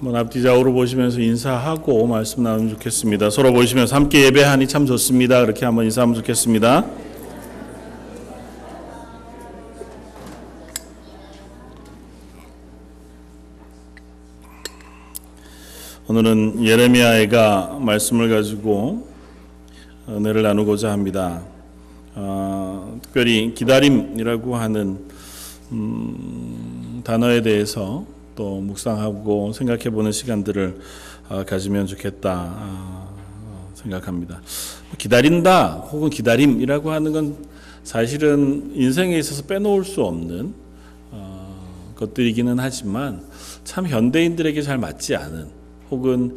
한번 앞뒤 좌우로 보시면서 인사하고 말씀 나누면 좋겠습니다. 서로 보시면서 함께 예배하니 참 좋습니다. 그렇게 한번 인사하면 좋겠습니다. 오늘은 예레미야가 말씀을 가지고 은혜를 나누고자 합니다. 특별히 기다림이라고 하는 단어에 대해서 또 묵상하고 생각해보는 시간들을 가지면 좋겠다 생각합니다. 기다린다 혹은 기다림이라고 하는 건 사실은 인생에 있어서 빼놓을 수 없는 것들이기는 하지만 참 현대인들에게 잘 맞지 않은 혹은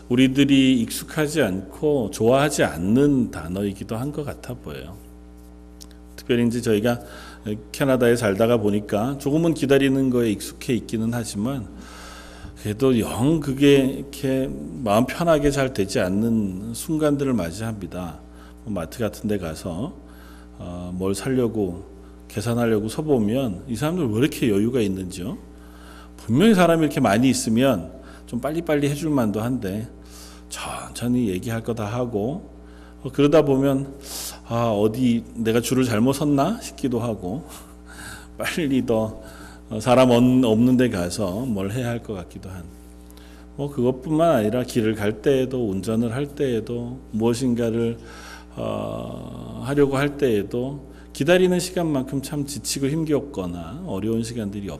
우리들이 익숙하지 않고 좋아하지 않는 단어이기도 한 것 같아 보여요. 특별히 이제 저희가 캐나다에 살다가 보니까 조금은 기다리는 거에 익숙해 있기는 하지만 그래도 영 그게 이렇게 마음 편하게 잘 되지 않는 순간들을 맞이합니다. 마트 같은 데 가서 뭘 사려고 계산하려고 서보면 이 사람들 왜 이렇게 여유가 있는지요? 분명히 사람이 이렇게 많이 있으면 좀 빨리빨리 해줄 만도 한데 천천히 얘기할 거 다 하고 그러다 보면 어디 내가 줄을 잘못 섰나 싶기도 하고 빨리 더 사람 없는 데 가서 뭘 해야 할 것 같기도 한 그것뿐만 아니라 길을 갈 때에도 운전을 할 때에도 무엇인가를 하려고 할 때에도 기다리는 시간만큼 참 지치고 힘겹거나 어려운 시간들이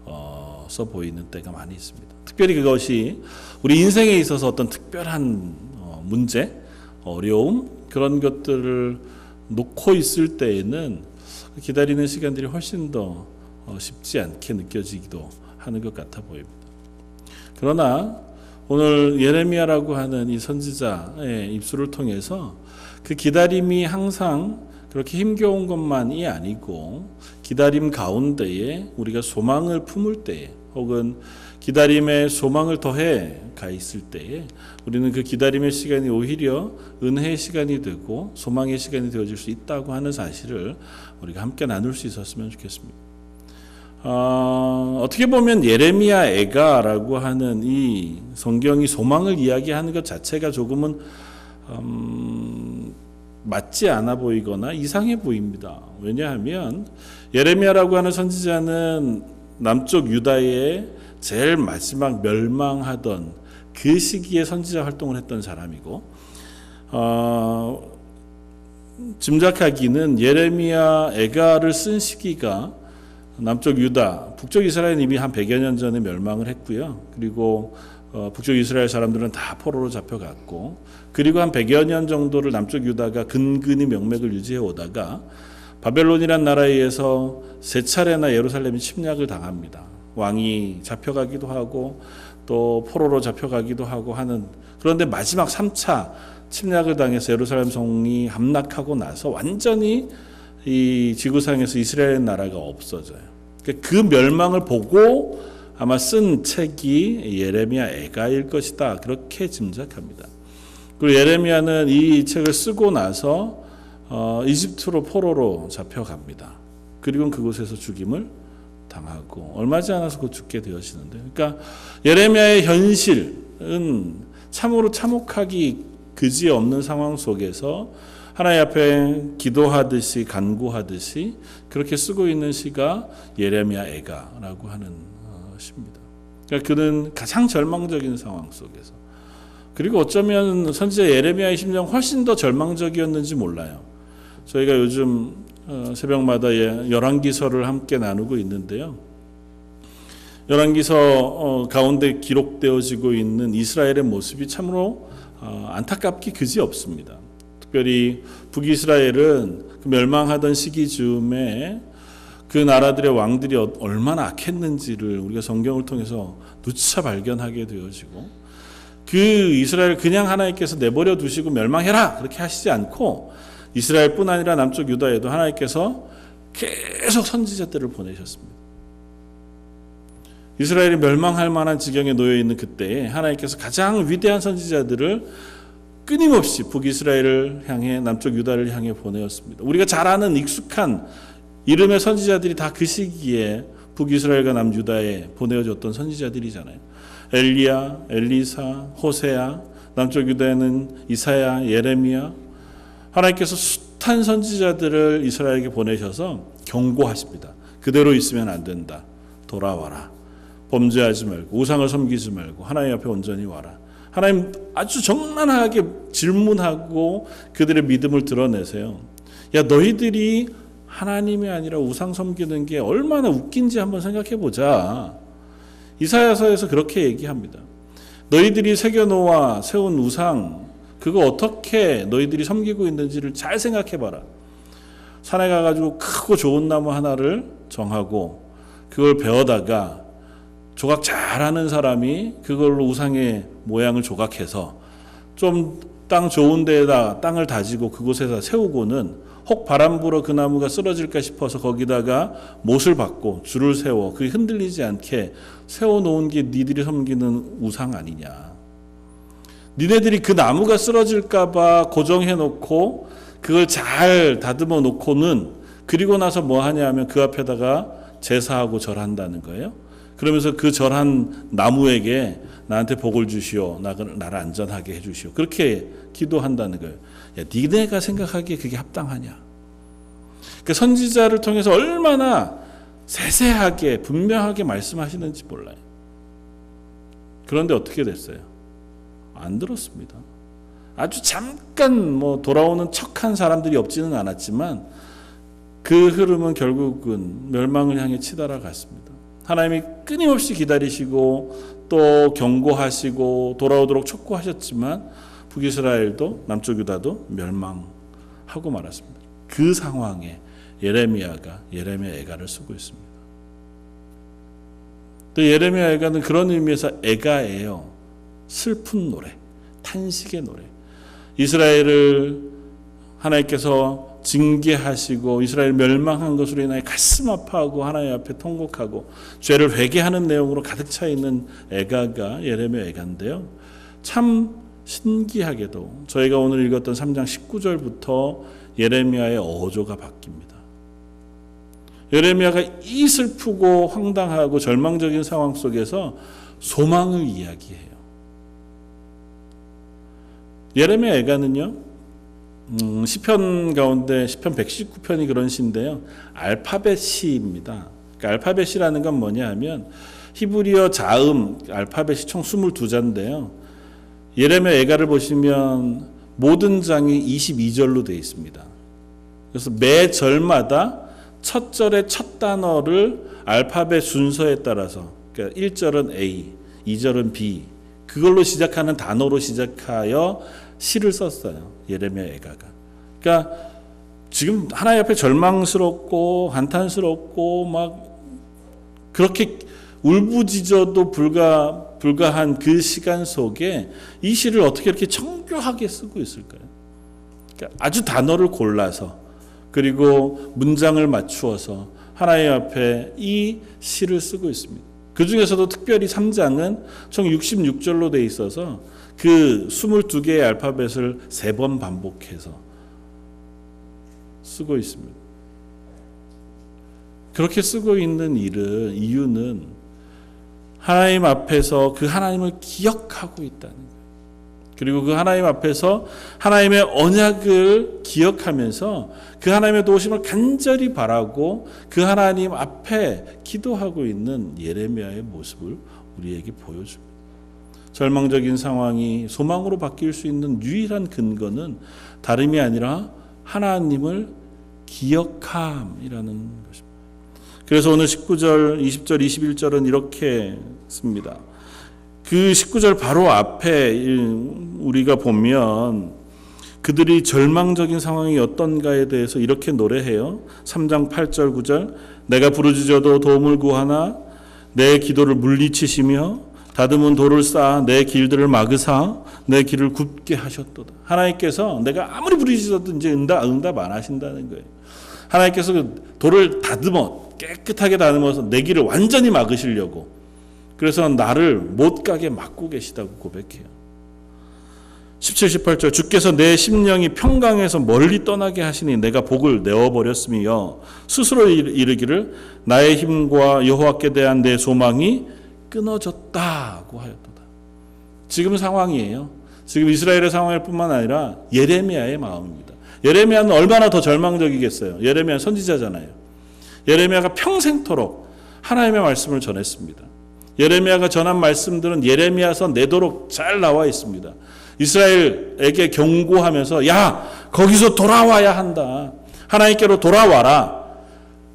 없어 보이는 때가 많이 있습니다. 특별히 그것이 우리 인생에 있어서 어떤 특별한 문제, 어려움 그런 것들을 놓고 있을 때에는 기다리는 시간들이 훨씬 더 쉽지 않게 느껴지기도 하는 것 같아 보입니다. 그러나 오늘 예레미야라고 하는 이 선지자의 입술을 통해서 그 기다림이 항상 그렇게 힘겨운 것만이 아니고 기다림 가운데에 우리가 소망을 품을 때에 혹은 기다림에 소망을 더해 가 있을 때에 우리는 그 기다림의 시간이 오히려 은혜의 시간이 되고 소망의 시간이 되어질 수 있다고 하는 사실을 우리가 함께 나눌 수 있었으면 좋겠습니다. 어떻게 보면 예레미야 애가라고 하는 이 성경이 소망을 이야기하는 것 자체가 조금은 맞지 않아 보이거나 이상해 보입니다. 왜냐하면 예레미야라고 하는 선지자는 남쪽 유다의 제일 마지막 멸망하던 그 시기에 선지자 활동을 했던 사람이고 짐작하기는 예레미야 애가를 쓴 시기가 남쪽 유다, 북쪽 이스라엘은 이미 한 100여 년 전에 멸망을 했고요. 그리고 북쪽 이스라엘 사람들은 다 포로로 잡혀갔고 그리고 한 100여 년 정도를 남쪽 유다가 근근히 명맥을 유지해 오다가 바벨론이란 나라에 의해서 세 차례나 예루살렘이 침략을 당합니다. 왕이 잡혀가기도 하고 또 포로로 잡혀가기도 하고 하는 그런데 마지막 3차 침략을 당해서 예루살렘 성이 함락하고 나서 완전히 이 지구상에서 이스라엘 나라가 없어져요. 그 멸망을 보고 아마 쓴 책이 예레미야 애가일 것이다 그렇게 짐작합니다. 그리고 예레미야는 이 책을 쓰고 나서 이집트로 포로로 잡혀갑니다. 그리고 그곳에서 죽임을 당하고 얼마 지지 않아서 곧 죽게 되어지는데 그러니까 예레미야의 현실은 참으로 참혹하기 그지없는 상황 속에서 하나님 앞에 기도하듯이 간구하듯이 그렇게 쓰고 있는 시가 예레미야 애가라고 하는 시입니다. 그러니까 그는 가장 절망적인 상황 속에서 그리고 어쩌면 선지자 예레미야의 심정 훨씬 더 절망적이었는지 몰라요. 저희가 요즘 새벽마다 열왕기서를 함께 나누고 있는데요. 열왕기서 가운데 기록되어지고 있는 이스라엘의 모습이 참으로 안타깝기 그지없습니다. 특별히 북이스라엘은 그 멸망하던 시기쯤에 그 나라들의 왕들이 얼마나 악했는지를 우리가 성경을 통해서 누차 발견하게 되어지고 그 이스라엘 그냥 하나님께서 내버려 두시고 멸망해라 그렇게 하시지 않고 이스라엘뿐 아니라 남쪽 유다에도 하나님께서 계속 선지자들을 보내셨습니다. 이스라엘이 멸망할 만한 지경에 놓여 있는 그때에 하나님께서 가장 위대한 선지자들을 끊임없이 북이스라엘을 향해 남쪽 유다를 향해 보내었습니다. 우리가 잘 아는 익숙한 이름의 선지자들이 다 그 시기에 북이스라엘과 남유다에 보내어졌던 선지자들이잖아요. 엘리야, 엘리사, 호세야, 남쪽 유다에는 이사야, 예레미야. 하나님께서 숱한 선지자들을 이스라엘에게 보내셔서 경고하십니다. 그대로 있으면 안 된다. 돌아와라. 범죄하지 말고 우상을 섬기지 말고 하나님 앞에 온전히 와라. 하나님 아주 정난하게 질문하고 그들의 믿음을 드러내세요. 야, 너희들이 하나님이 아니라 우상 섬기는 게 얼마나 웃긴지 한번 생각해 보자. 이사야서에서 그렇게 얘기합니다. 너희들이 새겨놓아 세운 우상, 그거 어떻게 너희들이 섬기고 있는지를 잘 생각해 봐라. 산에 가가지고 크고 좋은 나무 하나를 정하고 그걸 베어다가 조각 잘하는 사람이 그걸로 우상의 모양을 조각해서 좀 땅 좋은 데에다 땅을 다지고 그곳에다 세우고는 혹 바람 불어 그 나무가 쓰러질까 싶어서 거기다가 못을 박고 줄을 세워 그게 흔들리지 않게 세워놓은 게 니들이 섬기는 우상 아니냐. 니네들이 그 나무가 쓰러질까 봐 고정해놓고 그걸 잘 다듬어 놓고는 그리고 나서 뭐 하냐 하면 그 앞에다가 제사하고 절한다는 거예요. 그러면서 그 절한 나무에게 나한테 복을 주시오. 나를 안전하게 해주시오. 그렇게 기도한다는 거예요. 야, 니네가 생각하기에 그게 합당하냐. 그 선지자를 통해서 얼마나 세세하게 분명하게 말씀하시는지 몰라요. 그런데 어떻게 됐어요? 안 들었습니다. 아주 잠깐 돌아오는 척한 사람들이 없지는 않았지만 그 흐름은 결국은 멸망을 향해 치달아 갔습니다. 하나님이 끊임없이 기다리시고 또 경고하시고 돌아오도록 촉구하셨지만 북이스라엘도 남쪽 유다도 멸망하고 말았습니다. 그 상황에 예레미야가 예레미야 애가를 쓰고 있습니다. 또 예레미야 애가는 그런 의미에서 애가예요. 슬픈 노래, 탄식의 노래. 이스라엘을 하나님께서 징계하시고 이스라엘 멸망한 것으로 인하여 가슴 아파하고 하나님 앞에 통곡하고 죄를 회개하는 내용으로 가득 차 있는 애가가 예레미야 애가인데요. 참 신기하게도 저희가 오늘 읽었던 3장 19절부터 예레미야의 어조가 바뀝니다. 예레미야가 이 슬프고 황당하고 절망적인 상황 속에서 소망을 이야기해요. 예레미야 애가는요, 시편 가운데 시편 119편이 그런 시인데요. 알파벳 시입니다. 그러니까 알파벳 시라는 건 뭐냐 하면 히브리어 자음 알파벳이 총 22자인데요. 예레미야 애가를 보시면 모든 장이 22절로 되어 있습니다. 그래서 매 절마다 첫 절의 첫 단어를 알파벳 순서에 따라서, 그러니까 1절은 A, 2절은 B, 그걸로 시작하는 단어로 시작하여 시를 썼어요. 예레미야 애가가. 그러니까 지금 하나님 앞에 절망스럽고 한탄스럽고 막 그렇게 울부짖어도 불가한 그 시간 속에 이 시를 어떻게 이렇게 정교하게 쓰고 있을까요? 그러니까 아주 단어를 골라서 그리고 문장을 맞추어서 하나님 앞에 이 시를 쓰고 있습니다. 그 중에서도 특별히 3장은 총 66절로 되어 있어서 그 22개의 알파벳을 3번 반복해서 쓰고 있습니다. 그렇게 쓰고 있는 이유는 하나님 앞에서 그 하나님을 기억하고 있다는 거예요. 그리고 그 하나님 앞에서 하나님의 언약을 기억하면서 그 하나님의 도우심을 간절히 바라고 그 하나님 앞에 기도하고 있는 예레미야의 모습을 우리에게 보여줍니다. 절망적인 상황이 소망으로 바뀔 수 있는 유일한 근거는 다름이 아니라 하나님을 기억함이라는 것입니다. 그래서 오늘 19절, 20절, 21절은 이렇게 씁니다. 그 19절 바로 앞에 우리가 보면 그들이 절망적인 상황이 어떤가에 대해서 이렇게 노래해요. 3장 8절 9절 내가 부르짖어도 도움을 구하나 내 기도를 물리치시며 다듬은 돌을 쌓아 내 길들을 막으사 내 길을 굽게 하셨도다. 하나님께서 내가 아무리 부르짖어든지 응답 안 하신다는 거예요. 하나님께서 그 돌을 깨끗하게 다듬어서 내 길을 완전히 막으시려고, 그래서 나를 못 가게 막고 계시다고 고백해요. 17, 18절 주께서 내 심령이 평강에서 멀리 떠나게 하시니 내가 복을 내어버렸으며 스스로 이르기를 나의 힘과 여호와께 대한 내 소망이 끊어졌다고 하였도다. 지금 상황이에요. 지금 이스라엘의 상황일 뿐만 아니라 예레미야의 마음입니다. 예레미야는 얼마나 더 절망적이겠어요. 예레미야 선지자잖아요. 예레미야가 평생토록 하나님의 말씀을 전했습니다. 예레미야가 전한 말씀들은 예레미야서 내도록 잘 나와 있습니다. 이스라엘에게 경고하면서 야 거기서 돌아와야 한다. 하나님께로 돌아와라.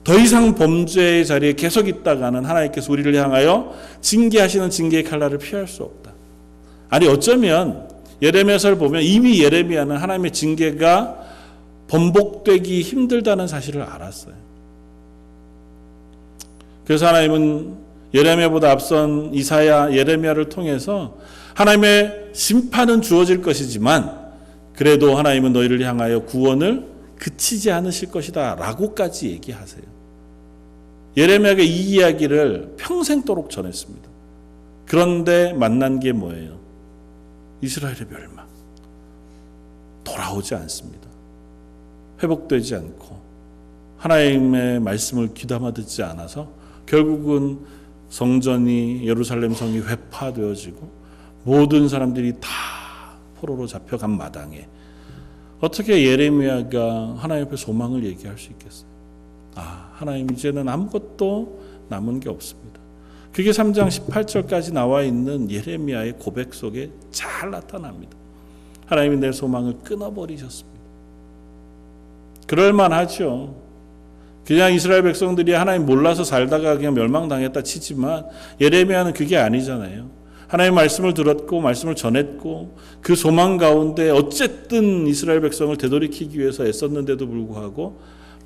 더 이상 범죄의 자리에 계속 있다가는 하나님께서 우리를 향하여 징계하시는 징계의 칼날을 피할 수 없다. 아니 어쩌면 예레미야서를 보면 이미 예레미야는 하나님의 징계가 번복되기 힘들다는 사실을 알았어요. 그래서 하나님은 예레미야보다 앞선 이사야, 예레미야를 통해서 하나님의 심판은 주어질 것이지만 그래도 하나님은 너희를 향하여 구원을 그치지 않으실 것이다 라고까지 얘기하세요. 예레미야가 이 이야기를 평생도록 전했습니다. 그런데 만난 게 뭐예요? 이스라엘의 멸망. 돌아오지 않습니다. 회복되지 않고 하나님의 말씀을 귀담아 듣지 않아서 결국은 성전이 예루살렘 성이 회파되어지고 모든 사람들이 다 포로로 잡혀간 마당에 어떻게 예레미야가 하나님 앞에 소망을 얘기할 수 있겠어요? 하나님 이제는 아무것도 남은 게 없습니다. 그게 3장 18절까지 나와 있는 예레미야의 고백 속에 잘 나타납니다. 하나님이 내 소망을 끊어버리셨습니다. 그럴만하죠. 그냥 이스라엘 백성들이 하나님 몰라서 살다가 그냥 멸망당했다 치지만 예레미야는 그게 아니잖아요. 하나님의 말씀을 들었고 말씀을 전했고 그 소망 가운데 어쨌든 이스라엘 백성을 되돌이키기 위해서 애썼는데도 불구하고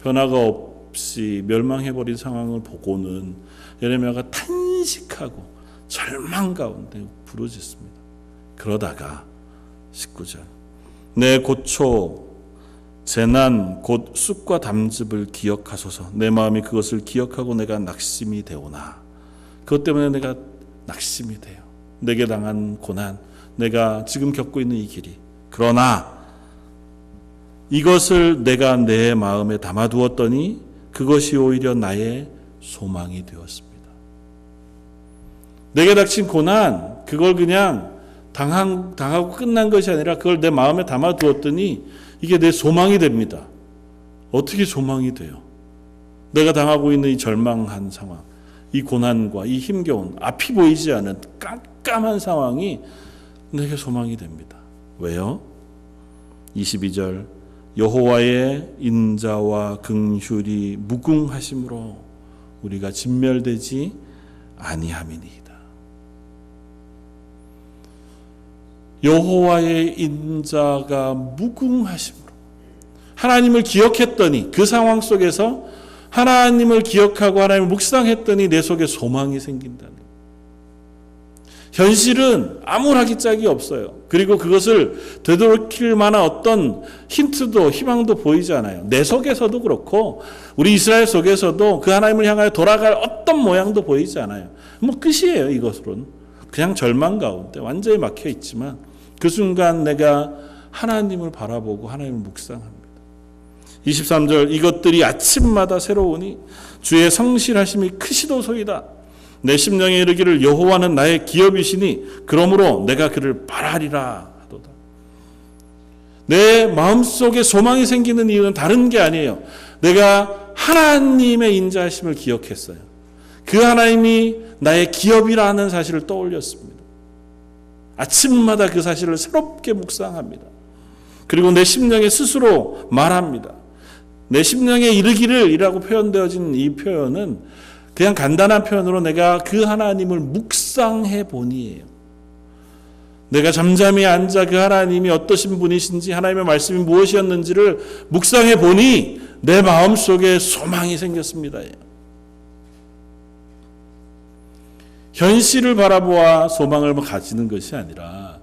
변화가 없이 멸망해버린 상황을 보고는 예레미야가 탄식하고 절망 가운데 부르짖습니다. 그러다가 19절 내 고초 재난 곧 쑥과 담즙을 기억하소서. 내 마음이 그것을 기억하고 내가 낙심이 되오나 그것 때문에 내가 낙심이 돼요. 내게 당한 고난, 내가 지금 겪고 있는 이 길이. 그러나 이것을 내가 내 마음에 담아두었더니 그것이 오히려 나의 소망이 되었습니다. 내게 닥친 고난, 그걸 그냥 당하고 끝난 것이 아니라 그걸 내 마음에 담아두었더니 이게 내 소망이 됩니다. 어떻게 소망이 돼요? 내가 당하고 있는 이 절망한 상황, 이 고난과 이 힘겨운 앞이 보이지 않은 깜깜한 상황이 내게 소망이 됩니다. 왜요? 22절 여호와의 인자와 긍휼이 무궁하심으로 우리가 진멸되지 아니함이니이다. 여호와의 인자가 무궁하심으로 하나님을 기억했더니 그 상황 속에서 하나님을 기억하고 하나님을 묵상했더니 내 속에 소망이 생긴다는 거예요. 현실은 암울하기 짝이 없어요. 그리고 그것을 되돌릴 만한 어떤 힌트도 희망도 보이지 않아요. 내 속에서도 그렇고 우리 이스라엘 속에서도 그 하나님을 향하여 돌아갈 어떤 모양도 보이지 않아요. 끝이에요. 이것으로는 그냥 절망 가운데 완전히 막혀 있지만 그 순간 내가 하나님을 바라보고 하나님을 묵상합니다. 23절 이것들이 아침마다 새로우니 주의 성실하심이 크시도소이다. 내 심령에 이르기를 여호와는 나의 기업이시니 그러므로 내가 그를 바라리라 하도다. 내 마음속에 소망이 생기는 이유는 다른 게 아니에요. 내가 하나님의 인자하심을 기억했어요. 그 하나님이 나의 기업이라는 사실을 떠올렸습니다. 아침마다 그 사실을 새롭게 묵상합니다. 그리고 내 심령에 스스로 말합니다. 내 심령에 이르기를 이라고 표현되어진 이 표현은 그냥 간단한 표현으로 내가 그 하나님을 묵상해 보니예요. 내가 잠잠히 앉아 그 하나님이 어떠신 분이신지 하나님의 말씀이 무엇이었는지를 묵상해 보니 내 마음속에 소망이 생겼습니다. 현실을 바라보아 소망을 가지는 것이 아니라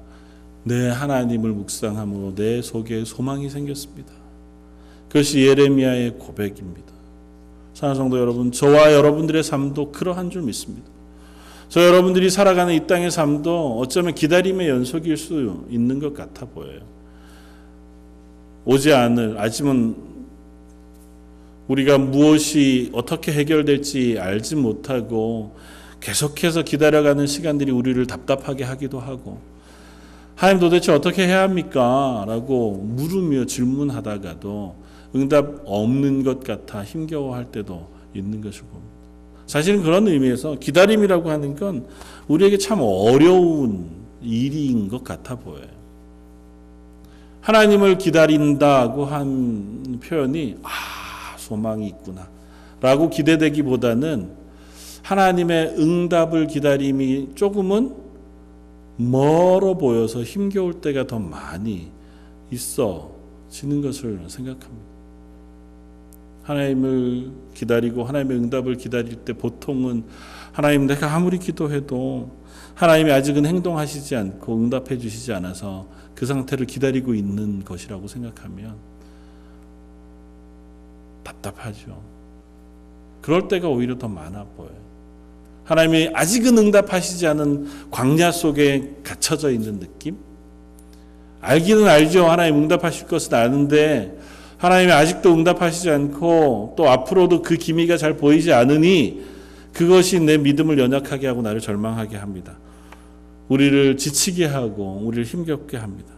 내 하나님을 묵상함으로 내 속에 소망이 생겼습니다. 그것이 예레미야의 고백입니다. 사랑하는 성도 여러분, 저와 여러분들의 삶도 그러한 줄 믿습니다. 저 여러분들이 살아가는 이 땅의 삶도 어쩌면 기다림의 연속일 수 있는 것 같아 보여요. 오지 않을, 아직은 우리가 무엇이 어떻게 해결될지 알지 못하고 계속해서 기다려가는 시간들이 우리를 답답하게 하기도 하고, 하나님 도대체 어떻게 해야 합니까? 라고 물으며 질문하다가도 응답 없는 것 같아 힘겨워할 때도 있는 것을 봅니다. 사실은 그런 의미에서 기다림이라고 하는 건 우리에게 참 어려운 일인 것 같아 보여요. 하나님을 기다린다고 한 표현이 소망이 있구나 라고 기대되기보다는 하나님의 응답을 기다림이 조금은 멀어 보여서 힘겨울 때가 더 많이 있어지는 것을 생각합니다. 하나님을 기다리고 하나님의 응답을 기다릴 때 보통은 하나님, 내가 아무리 기도해도 하나님이 아직은 행동하시지 않고 응답해 주시지 않아서 그 상태를 기다리고 있는 것이라고 생각하면 답답하죠. 그럴 때가 오히려 더 많아 보여요. 하나님이 아직은 응답하시지 않은 광야 속에 갇혀져 있는 느낌? 알기는 알죠. 하나님 응답하실 것은 아는데 하나님이 아직도 응답하시지 않고 또 앞으로도 그 기미가 잘 보이지 않으니 그것이 내 믿음을 연약하게 하고 나를 절망하게 합니다. 우리를 지치게 하고 우리를 힘겹게 합니다.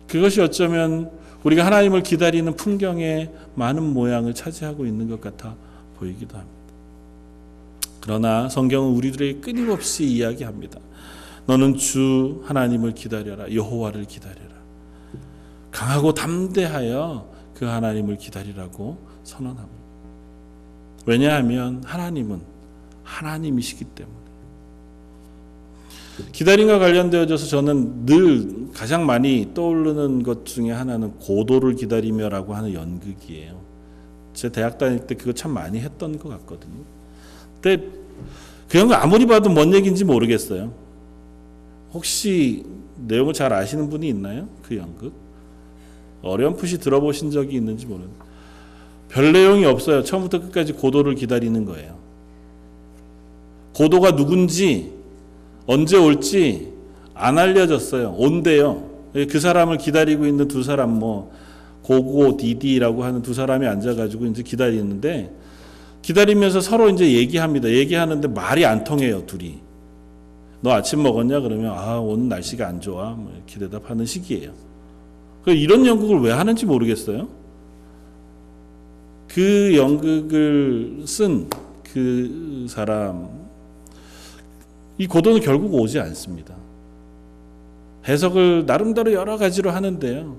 그것이 어쩌면 우리가 하나님을 기다리는 풍경의 많은 모양을 차지하고 있는 것 같아 보이기도 합니다. 그러나 성경은 우리들에게 끊임없이 이야기합니다. 너는 주 하나님을 기다려라. 여호와를 기다려라. 강하고 담대하여 그 하나님을 기다리라고 선언합니다. 왜냐하면 하나님은 하나님이시기 때문에. 기다림과 관련되어져서 저는 늘 가장 많이 떠오르는 것 중에 하나는 고도를 기다리며라고 하는 연극이에요. 제 대학 다닐 때 그거 참 많이 했던 것 같거든요. 근데 그 연극 아무리 봐도 뭔 얘기인지 모르겠어요. 혹시 내용을 잘 아시는 분이 있나요? 그 연극? 어렴풋이 들어보신 적이 있는지 모르겠어요. 별 내용이 없어요. 처음부터 끝까지 고도를 기다리는 거예요. 고도가 누군지 언제 올지 안 알려졌어요. 온대요. 그 사람을 기다리고 있는 두 사람, 고고 디디라고 하는 두 사람이 앉아가지고 이제 기다리는데, 기다리면서 서로 이제 얘기합니다. 얘기하는데 말이 안 통해요, 둘이. 너 아침 먹었냐? 그러면 오늘 날씨가 안 좋아. 이렇게 대답하는 시기예요. 이런 연극을 왜 하는지 모르겠어요. 그 연극을 쓴 그 사람, 이 고도는 결국 오지 않습니다. 해석을 나름대로 여러 가지로 하는데요.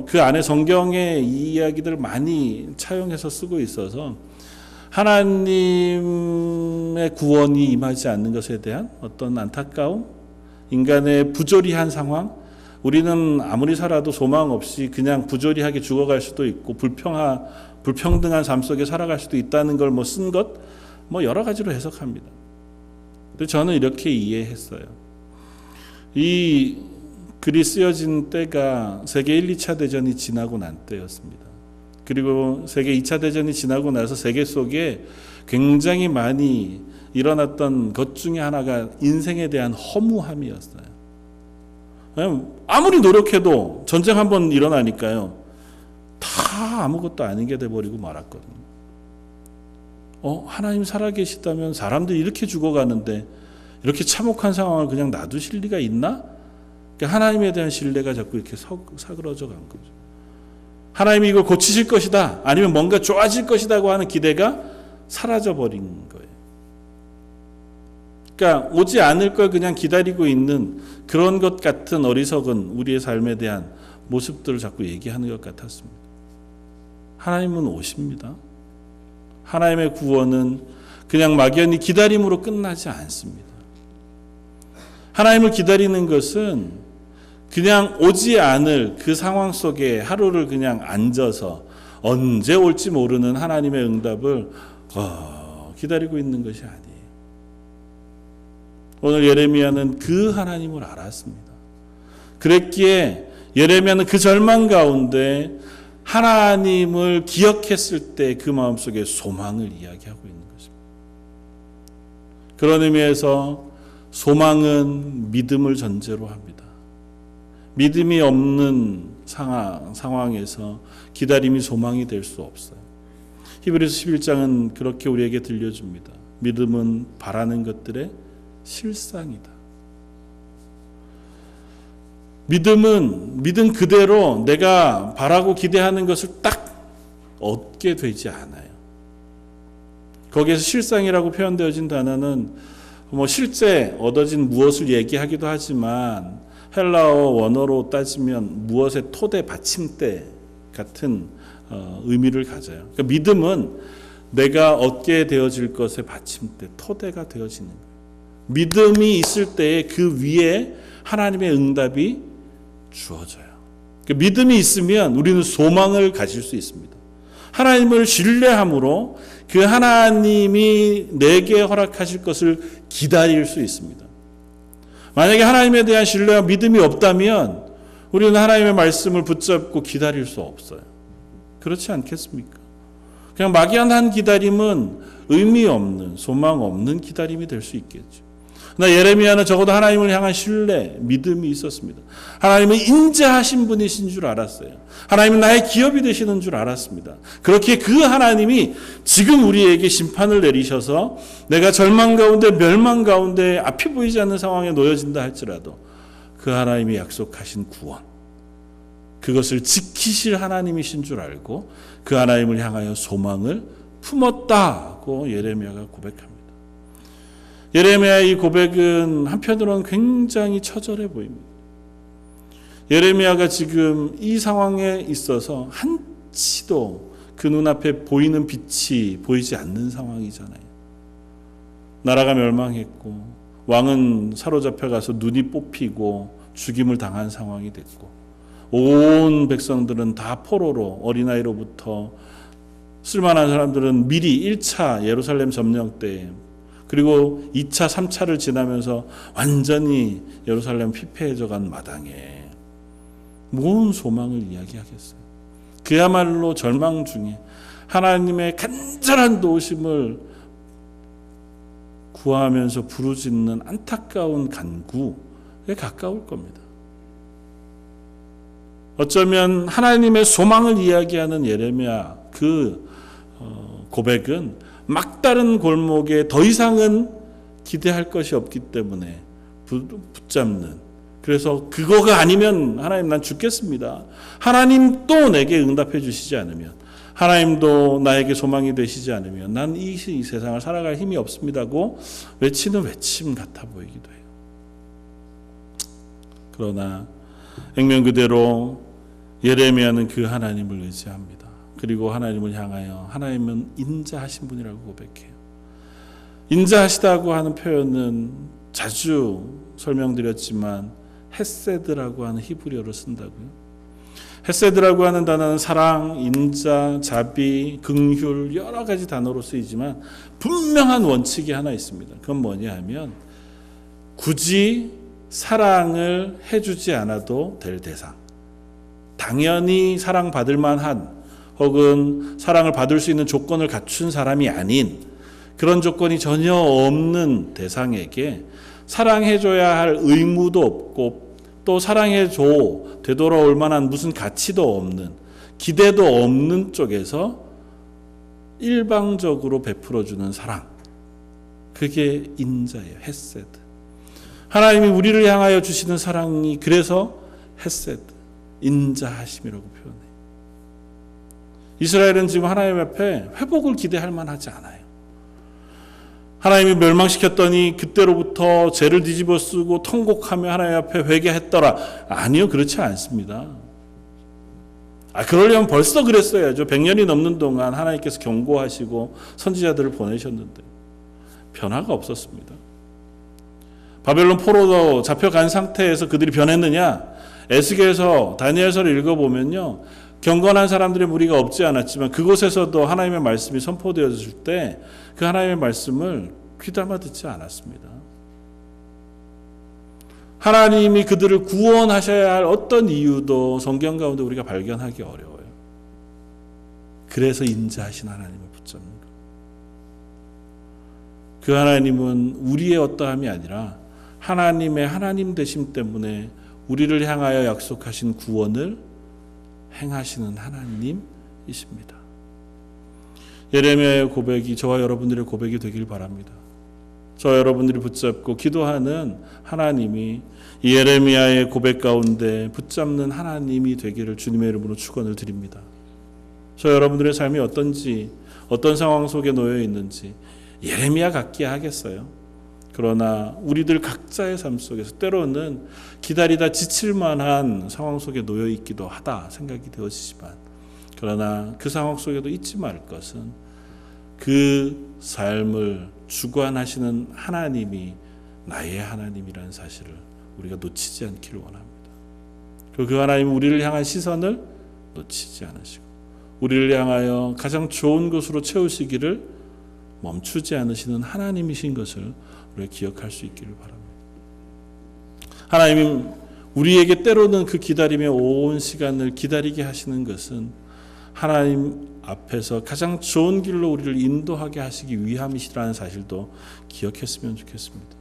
그 안에 성경의 이야기들을 많이 차용해서 쓰고 있어서 하나님의 구원이 임하지 않는 것에 대한 어떤 안타까움, 인간의 부조리한 상황, 우리는 아무리 살아도 소망 없이 그냥 부조리하게 죽어갈 수도 있고 불평등한 삶 속에 살아갈 수도 있다는 걸 쓴 것, 여러 가지로 해석합니다. 근데 저는 이렇게 이해했어요. 이 글이 쓰여진 때가 세계 1, 2차 대전이 지나고 난 때였습니다. 그리고 세계 2차 대전이 지나고 나서 세계 속에 굉장히 많이 일어났던 것 중에 하나가 인생에 대한 허무함이었어요. 아무리 노력해도 전쟁 한번 일어나니까요, 다 아무것도 아닌 게 돼버리고 말았거든요. 하나님 살아계시다면 사람들이 이렇게 죽어가는데 이렇게 참혹한 상황을 그냥 놔두실 리가 있나? 하나님에 대한 신뢰가 자꾸 이렇게 사그러져 간 거죠. 하나님이 이걸 고치실 것이다, 아니면 뭔가 좋아질 것이라고 하는 기대가 사라져버린 거예요. 그러니까 오지 않을 걸 그냥 기다리고 있는 그런 것 같은 어리석은 우리의 삶에 대한 모습들을 자꾸 얘기하는 것 같았습니다. 하나님은 오십니다. 하나님의 구원은 그냥 막연히 기다림으로 끝나지 않습니다. 하나님을 기다리는 것은 그냥 오지 않을 그 상황 속에 하루를 그냥 앉아서 언제 올지 모르는 하나님의 응답을 기다리고 있는 것이 아니에요. 오늘 예레미야는 그 하나님을 알았습니다. 그랬기에 예레미야는 그 절망 가운데 하나님을 기억했을 때 그 마음속에 소망을 이야기하고 있는 것입니다. 그런 의미에서 소망은 믿음을 전제로 합니다. 믿음이 없는 상황에서 기다림이 소망이 될 수 없어요. 히브리서 11장은 그렇게 우리에게 들려줍니다. 믿음은 바라는 것들의 실상이다. 믿음은 믿음 그대로 내가 바라고 기대하는 것을 딱 얻게 되지 않아요. 거기에서 실상이라고 표현되어진 단어는 실제 얻어진 무엇을 얘기하기도 하지만 헬라어 원어로 따지면 무엇의 토대 받침대 같은 의미를 가져요. 그러니까 믿음은 내가 얻게 되어질 것의 받침대, 토대가 되어지는 거예요. 믿음이 있을 때에 그 위에 하나님의 응답이 주어져요. 그러니까 믿음이 있으면 우리는 소망을 가질 수 있습니다. 하나님을 신뢰함으로 그 하나님이 내게 허락하실 것을 기다릴 수 있습니다. 만약에 하나님에 대한 신뢰와 믿음이 없다면 우리는 하나님의 말씀을 붙잡고 기다릴 수 없어요. 그렇지 않겠습니까? 그냥 막연한 기다림은 의미 없는, 소망 없는 기다림이 될 수 있겠죠. 나 예레미야는 적어도 하나님을 향한 신뢰, 믿음이 있었습니다. 하나님은 인자하신 분이신 줄 알았어요. 하나님은 나의 기업이 되시는 줄 알았습니다. 그렇게 그 하나님이 지금 우리에게 심판을 내리셔서 내가 절망 가운데 멸망 가운데 앞이 보이지 않는 상황에 놓여진다 할지라도 그 하나님이 약속하신 구원, 그것을 지키실 하나님이신 줄 알고 그 하나님을 향하여 소망을 품었다고 예레미야가 고백합니다. 예레미야의 이 고백은 한편으로는 굉장히 처절해 보입니다. 예레미야가 지금 이 상황에 있어서 한치도 그 눈앞에 보이는 빛이 보이지 않는 상황이잖아요. 나라가 멸망했고 왕은 사로잡혀가서 눈이 뽑히고 죽임을 당한 상황이 됐고 온 백성들은 다 포로로 어린아이로부터 쓸만한 사람들은 미리 1차 예루살렘 점령 때 그리고 2차, 3차를 지나면서 완전히 예루살렘 피폐해져 간 마당에 뭔 소망을 이야기하겠어요. 그야말로 절망 중에 하나님의 간절한 도우심을 구하면서 부르짖는 안타까운 간구에 가까울 겁니다. 어쩌면 하나님의 소망을 이야기하는 예레미야 그 고백은 막다른 골목에 더 이상은 기대할 것이 없기 때문에 붙잡는, 그래서 그거가 아니면 하나님 난 죽겠습니다. 하나님도 내게 응답해 주시지 않으면, 하나님도 나에게 소망이 되시지 않으면 난 이 세상을 살아갈 힘이 없습니다고 외치는 외침 같아 보이기도 해요. 그러나 액면 그대로 예레미야는 그 하나님을 의지합니다. 그리고 하나님을 향하여 하나님은 인자하신 분이라고 고백해요. 인자하시다고 하는 표현은 자주 설명드렸지만 헤세드라고 하는 히브리어로 쓴다고요. 헤세드라고 하는 단어는 사랑, 인자, 자비, 긍휼 여러 가지 단어로 쓰이지만 분명한 원칙이 하나 있습니다. 그건 뭐냐 하면 굳이 사랑을 해주지 않아도 될 대상, 당연히 사랑받을 만한 혹은 사랑을 받을 수 있는 조건을 갖춘 사람이 아닌 그런 조건이 전혀 없는 대상에게 사랑해줘야 할 의무도 없고 또 사랑해줘 되돌아올 만한 무슨 가치도 없는 기대도 없는 쪽에서 일방적으로 베풀어주는 사랑, 그게 인자예요. 헤세드. 하나님이 우리를 향하여 주시는 사랑이 그래서 헤세드, 인자하심이라고 표현해요. 이스라엘은 지금 하나님 앞에 회복을 기대할 만하지 않아요. 하나님이 멸망시켰더니 그때로부터 죄를 뒤집어 쓰고 통곡하며 하나님 앞에 회개했더라. 아니요, 그렇지 않습니다. 그러려면 벌써 그랬어야죠. 100년이 넘는 동안 하나님께서 경고하시고 선지자들을 보내셨는데 변화가 없었습니다. 바벨론 포로로 잡혀간 상태에서 그들이 변했느냐? 에스겔서 다니엘서를 읽어보면요, 경건한 사람들의 무리가 없지 않았지만 그곳에서도 하나님의 말씀이 선포되어질 때 그 하나님의 말씀을 귀담아 듣지 않았습니다. 하나님이 그들을 구원하셔야 할 어떤 이유도 성경 가운데 우리가 발견하기 어려워요. 그래서 인자하신 하나님을 붙잡는 것. 그 하나님은 우리의 어떠함이 아니라 하나님의 하나님 되심 때문에 우리를 향하여 약속하신 구원을 행하시는 하나님이십니다. 예레미야의 고백이 저와 여러분들의 고백이 되길 바랍니다. 저와 여러분들이 붙잡고 기도하는 하나님이 이 예레미야의 고백 가운데 붙잡는 하나님이 되기를 주님의 이름으로 축원을 드립니다. 저 여러분들의 삶이 어떤지, 어떤 상황 속에 놓여 있는지 예레미야 같기야 하겠어요. 그러나 우리들 각자의 삶 속에서 때로는 기다리다 지칠 만한 상황 속에 놓여 있기도 하다 생각이 되어지지만, 그러나 그 상황 속에도 잊지 말 것은 그 삶을 주관하시는 하나님이 나의 하나님이라는 사실을 우리가 놓치지 않기를 원합니다. 그 하나님은 우리를 향한 시선을 놓치지 않으시고 우리를 향하여 가장 좋은 것으로 채우시기를 멈추지 않으시는 하나님이신 것을 우리가 기억할 수 있기를 바랍니다. 하나님은 우리에게 때로는 그 기다림의 온 시간을 기다리게 하시는 것은 하나님 앞에서 가장 좋은 길로 우리를 인도하게 하시기 위함이시라는 사실도 기억했으면 좋겠습니다.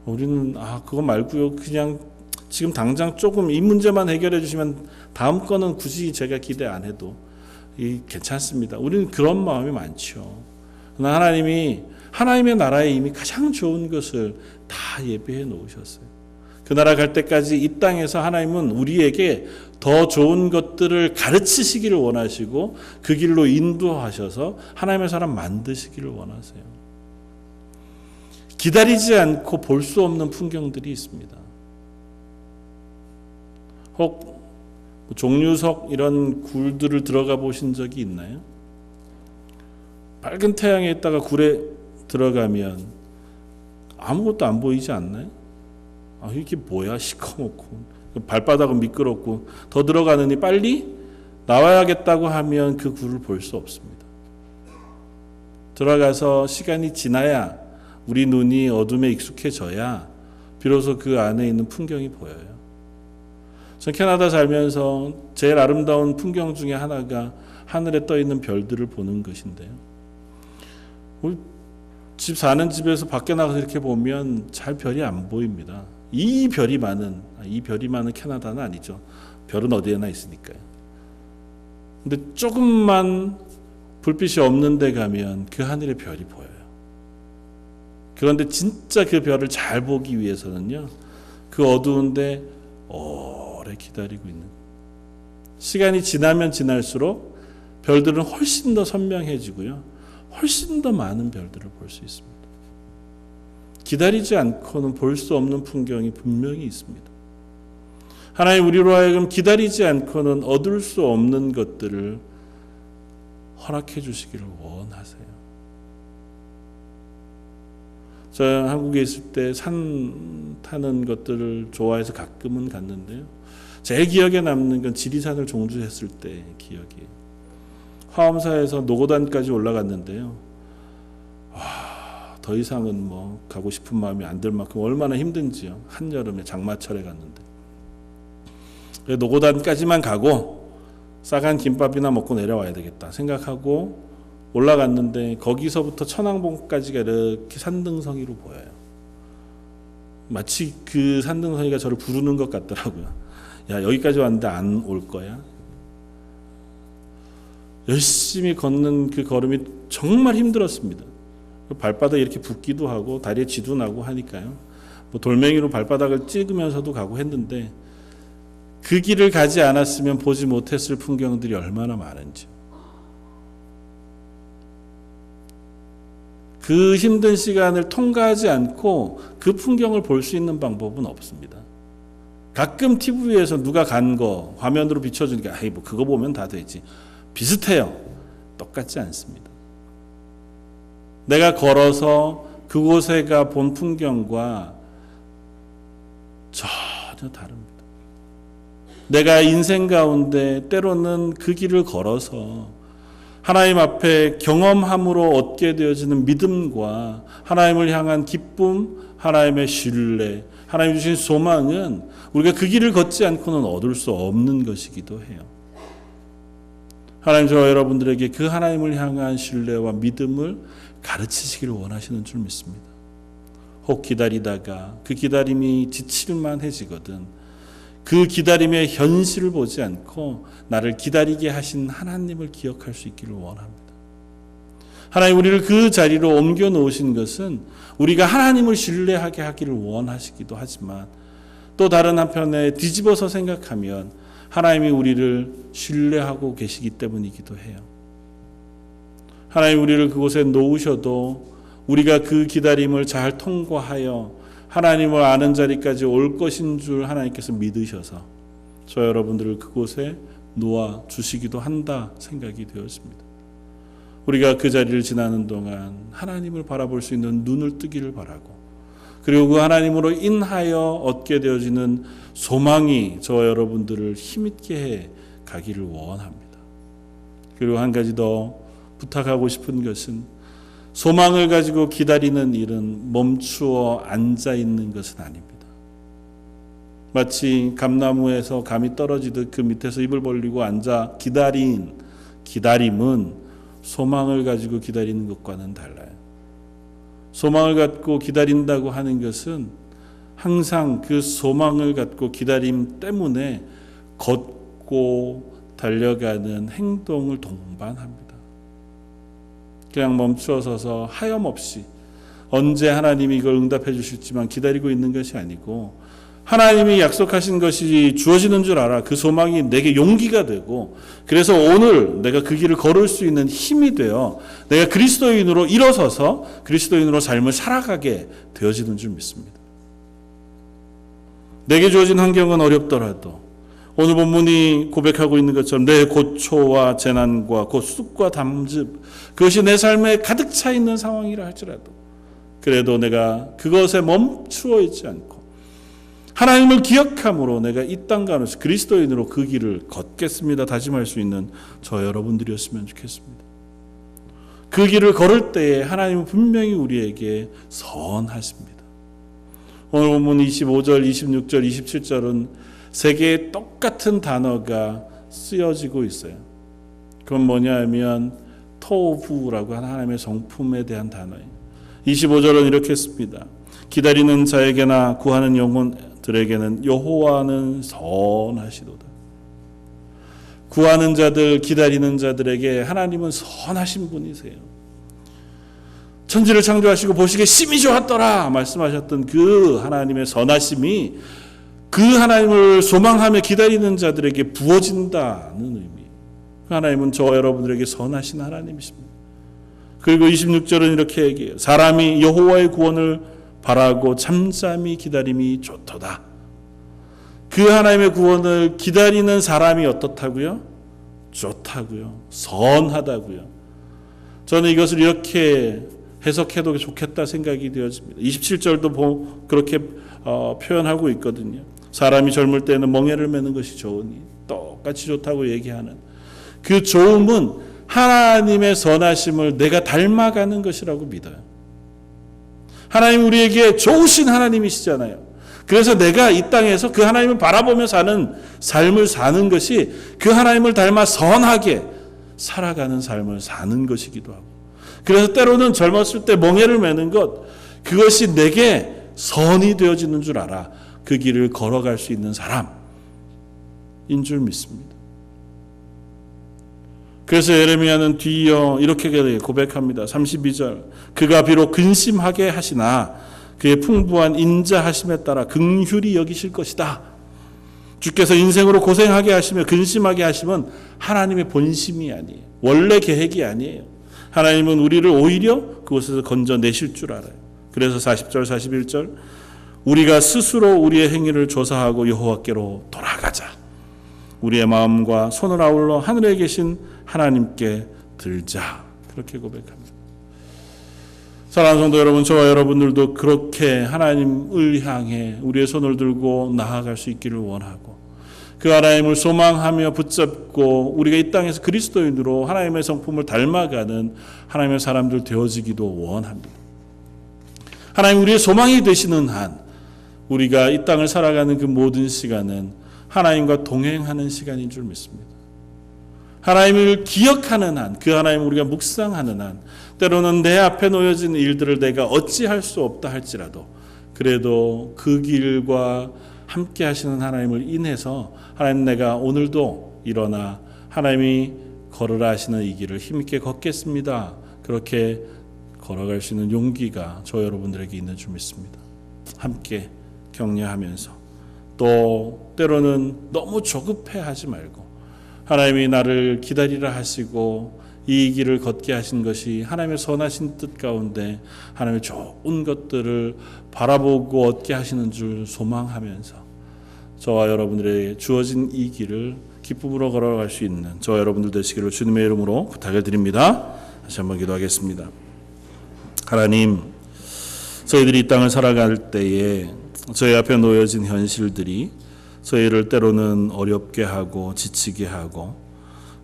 우리는 그거 말고요, 그냥 지금 당장 조금 이 문제만 해결해 주시면 다음 거는 굳이 제가 기대 안 해도 괜찮습니다. 우리는 그런 마음이 많죠. 그러나 하나님이 하나님의 나라에 이미 가장 좋은 것을 다 예비해 놓으셨어요. 그 나라 갈 때까지 이 땅에서 하나님은 우리에게 더 좋은 것들을 가르치시기를 원하시고 그 길로 인도하셔서 하나님의 사람 만드시기를 원하세요. 기다리지 않고 볼 수 없는 풍경들이 있습니다. 혹 종류석 이런 굴들을 들어가 보신 적이 있나요? 밝은 태양에 있다가 굴에 들어가면 아무것도 안 보이지 않나요? 이게 뭐야, 시커멓고 발바닥은 미끄럽고 더 들어가느니 빨리 나와야겠다고 하면 그 굴을 볼 수 없습니다. 들어가서 시간이 지나야, 우리 눈이 어둠에 익숙해져야 비로소 그 안에 있는 풍경이 보여요. 전 캐나다 살면서 제일 아름다운 풍경 중에 하나가 하늘에 떠 있는 별들을 보는 것인데요. 우리 집 사는 집에서 밖에 나가서 이렇게 보면 잘 별이 안 보입니다. 이 별이 많은 캐나다는 아니죠. 별은 어디에나 있으니까요. 근데 조금만 불빛이 없는 데 가면 그 하늘에 별이 보여요. 그런데 진짜 그 별을 잘 보기 위해서는요, 그 어두운데 오래 기다리고 있는, 시간이 지나면 지날수록 별들은 훨씬 더 선명해지고요, 훨씬 더 많은 별들을 볼 수 있습니다. 기다리지 않고는 볼 수 없는 풍경이 분명히 있습니다. 하나님 우리로 하여금 기다리지 않고는 얻을 수 없는 것들을 허락해 주시기를 원하세요. 저 한국에 있을 때 산 타는 것들을 좋아해서 가끔은 갔는데요. 제일 기억에 남는 건 지리산을 종주했을 때 기억이에요. 화엄사에서 노고단까지 올라갔는데요. 더 이상은 가고 싶은 마음이 안 들 만큼 얼마나 힘든지요. 한여름에 장마철에 갔는데. 노고단까지만 가고 싸간 김밥이나 먹고 내려와야 되겠다 생각하고 올라갔는데, 거기서부터 천왕봉까지가 이렇게 산등성이로 보여요. 마치 그 산등성이가 저를 부르는 것 같더라고요. 야, 여기까지 왔는데 안 올 거야? 열심히 걷는 그 걸음이 정말 힘들었습니다. 발바닥이 이렇게 붓기도 하고 다리에 쥐도 나고 하니까요. 돌멩이로 발바닥을 찍으면서도 가고 했는데, 그 길을 가지 않았으면 보지 못했을 풍경들이 얼마나 많은지. 그 힘든 시간을 통과하지 않고 그 풍경을 볼 수 있는 방법은 없습니다. 가끔 TV에서 누가 간 거 화면으로 비춰주니까 그거 보면 다 되지. 비슷해요. 똑같지 않습니다. 내가 걸어서 그곳에 가 본 풍경과 전혀 다릅니다. 내가 인생 가운데 때로는 그 길을 걸어서 하나님 앞에 경험함으로 얻게 되어지는 믿음과 하나님을 향한 기쁨, 하나님의 신뢰, 하나님 주신 소망은 우리가 그 길을 걷지 않고는 얻을 수 없는 것이기도 해요. 하나님, 저와 여러분들에게 그 하나님을 향한 신뢰와 믿음을 가르치시기를 원하시는 줄 믿습니다. 혹 기다리다가 그 기다림이 지칠만해지거든 그 기다림의 현실을 보지 않고 나를 기다리게 하신 하나님을 기억할 수 있기를 원합니다. 하나님 우리를 그 자리로 옮겨 놓으신 것은 우리가 하나님을 신뢰하게 하기를 원하시기도 하지만 또 다른 한편에 뒤집어서 생각하면 하나님이 우리를 신뢰하고 계시기 때문이기도 해요. 하나님 우리를 그곳에 놓으셔도 우리가 그 기다림을 잘 통과하여 하나님을 아는 자리까지 올 것인 줄 하나님께서 믿으셔서 저 여러분들을 그곳에 놓아 주시기도 한다 생각이 되었습니다. 우리가 그 자리를 지나는 동안 하나님을 바라볼 수 있는 눈을 뜨기를 바라고 그리고 그 하나님으로 인하여 얻게 되어지는 소망이 저 여러분들을 힘있게 해 가기를 원합니다. 그리고 한 가지 더 부탁하고 싶은 것은 소망을 가지고 기다리는 일은 멈추어 앉아 있는 것은 아닙니다. 마치 감나무에서 감이 떨어지듯 그 밑에서 입을 벌리고 앉아 기다림은 소망을 가지고 기다리는 것과는 달라요. 소망을 갖고 기다린다고 하는 것은 항상 그 소망을 갖고 기다림 때문에 걷고 달려가는 행동을 동반합니다. 그냥 멈추어 서서 하염없이 언제 하나님이 이걸 응답해 주실지만 기다리고 있는 것이 아니고 하나님이 약속하신 것이 주어지는 줄 알아. 그 소망이 내게 용기가 되고 그래서 오늘 내가 그 길을 걸을 수 있는 힘이 되어 내가 그리스도인으로 일어서서 그리스도인으로 삶을 살아가게 되어지는 줄 믿습니다. 내게 주어진 환경은 어렵더라도 오늘 본문이 고백하고 있는 것처럼 내 고초와 재난과 곧 쑥과 담즙 그것이 내 삶에 가득 차 있는 상황이라 할지라도 그래도 내가 그것에 멈추어 있지 않고 하나님을 기억함으로 내가 이 땅 가운데서 그리스도인으로 그 길을 걷겠습니다 다짐할 수 있는 저 여러분들이었으면 좋겠습니다. 그 길을 걸을 때에 하나님은 분명히 우리에게 선하십니다. 오늘 본문 25절, 26절, 27절은 세 개의 똑같은 단어가 쓰여지고 있어요. 그건 뭐냐 하면 토부라고 하는 하나님의 성품에 대한 단어예요. 25절은 이렇게 씁니다. 기다리는 자에게나 구하는 영혼들에게는 여호와는 선하시도다. 구하는 자들, 기다리는 자들에게 하나님은 선하신 분이세요. 천지를 창조하시고 보시기에 심히 좋았더라 말씀하셨던 그 하나님의 선하심이 그 하나님을 소망하며 기다리는 자들에게 부어진다는 의미. 하나님은 저 여러분들에게 선하신 하나님이십니다. 그리고 26절은 이렇게 얘기해요. 사람이 여호와의 구원을 바라고 잠잠히 기다림이 좋도다. 그 하나님의 구원을 기다리는 사람이 어떻다고요? 좋다고요. 선하다고요. 저는 이것을 이렇게 해석해도 좋겠다 생각이 되어집니다. 27절도 그렇게 표현하고 있거든요. 사람이 젊을 때는 멍에를 매는 것이 좋으니 똑같이 좋다고 얘기하는 그 좋음은 하나님의 선하심을 내가 닮아가는 것이라고 믿어요. 하나님 우리에게 좋으신 하나님이시잖아요. 그래서 내가 이 땅에서 그 하나님을 바라보며 사는 삶을 사는 것이 그 하나님을 닮아 선하게 살아가는 삶을 사는 것이기도 하고 그래서 때로는 젊었을 때 멍에를 매는 것 그것이 내게 선이 되어지는 줄 알아. 그 길을 걸어갈 수 있는 사람인 줄 믿습니다. 그래서 예레미야는 뒤이어 이렇게 고백합니다. 32절 그가 비록 근심하게 하시나 그의 풍부한 인자하심에 따라 긍휼히 여기실 것이다. 주께서 인생으로 고생하게 하시며 근심하게 하시면 하나님의 본심이 아니에요. 원래 계획이 아니에요. 하나님은 우리를 오히려 그곳에서 건져내실 줄 알아요. 그래서 40절 41절 우리가 스스로 우리의 행위를 조사하고 여호와께로 돌아가자. 우리의 마음과 손을 아울러 하늘에 계신 하나님께 들자. 그렇게 고백합니다. 사랑하는 성도 여러분, 저와 여러분들도 그렇게 하나님을 향해 우리의 손을 들고 나아갈 수 있기를 원하고 그 하나님을 소망하며 붙잡고 우리가 이 땅에서 그리스도인으로 하나님의 성품을 닮아가는 하나님의 사람들 되어지기도 원합니다. 하나님 우리의 소망이 되시는 한 우리가 이 땅을 살아가는 그 모든 시간은 하나님과 동행하는 시간인 줄 믿습니다. 하나님을 기억하는 한, 그 하나님을 우리가 묵상하는 한, 때로는 내 앞에 놓여진 일들을 내가 어찌할 수 없다 할지라도 그래도 그 길과 함께 하시는 하나님을 인해서 하나님 내가 오늘도 일어나 하나님이 걸으라 하시는 이 길을 힘있게 걷겠습니다. 그렇게 걸어갈 수 있는 용기가 저 여러분들에게 있는 줄 믿습니다. 함께 격려하면서 또 때로는 너무 조급해하지 말고 하나님이 나를 기다리라 하시고 이 길을 걷게 하신 것이 하나님의 선하신 뜻 가운데 하나님의 좋은 것들을 바라보고 얻게 하시는 줄 소망하면서 저와 여러분들에게 주어진 이 길을 기쁨으로 걸어갈 수 있는 저와 여러분들 되시기를 주님의 이름으로 부탁을 드립니다. 다시 한번 기도하겠습니다. 하나님, 저희들이 이 땅을 살아갈 때에 저희 앞에 놓여진 현실들이 저희를 때로는 어렵게 하고 지치게 하고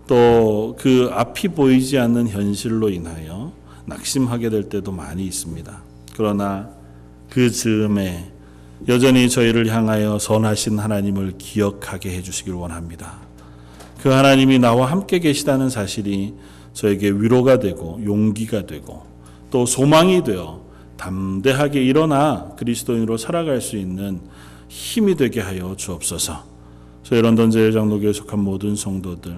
또 그 앞이 보이지 않는 현실로 인하여 낙심하게 될 때도 많이 있습니다. 그러나 그 즈음에 여전히 저희를 향하여 선하신 하나님을 기억하게 해주시길 원합니다. 그 하나님이 나와 함께 계시다는 사실이 저에게 위로가 되고 용기가 되고 또 소망이 되어 담대하게 일어나 그리스도인으로 살아갈 수 있는 힘이 되게 하여 주옵소서. 저희 런던 제일장로교에 속한 모든 성도들,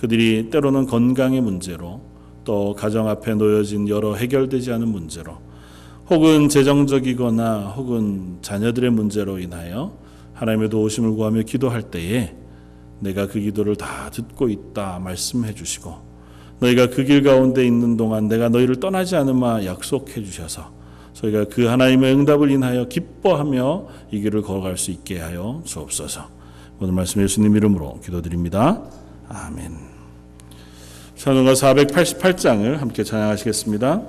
그들이 때로는 건강의 문제로 또 가정 앞에 놓여진 여러 해결되지 않은 문제로 혹은 재정적이거나 혹은 자녀들의 문제로 인하여 하나님의 도우심을 구하며 기도할 때에 내가 그 기도를 다 듣고 있다 말씀해 주시고 너희가 그 길 가운데 있는 동안 내가 너희를 떠나지 않으마 약속해 주셔서 저희가 그 하나님의 응답을 인하여 기뻐하며 이 길을 걸어갈 수 있게 하여 주옵소서. 오늘 말씀 예수님 이름으로 기도드립니다. 아멘. 찬송가 488장을 함께 찬양하시겠습니다.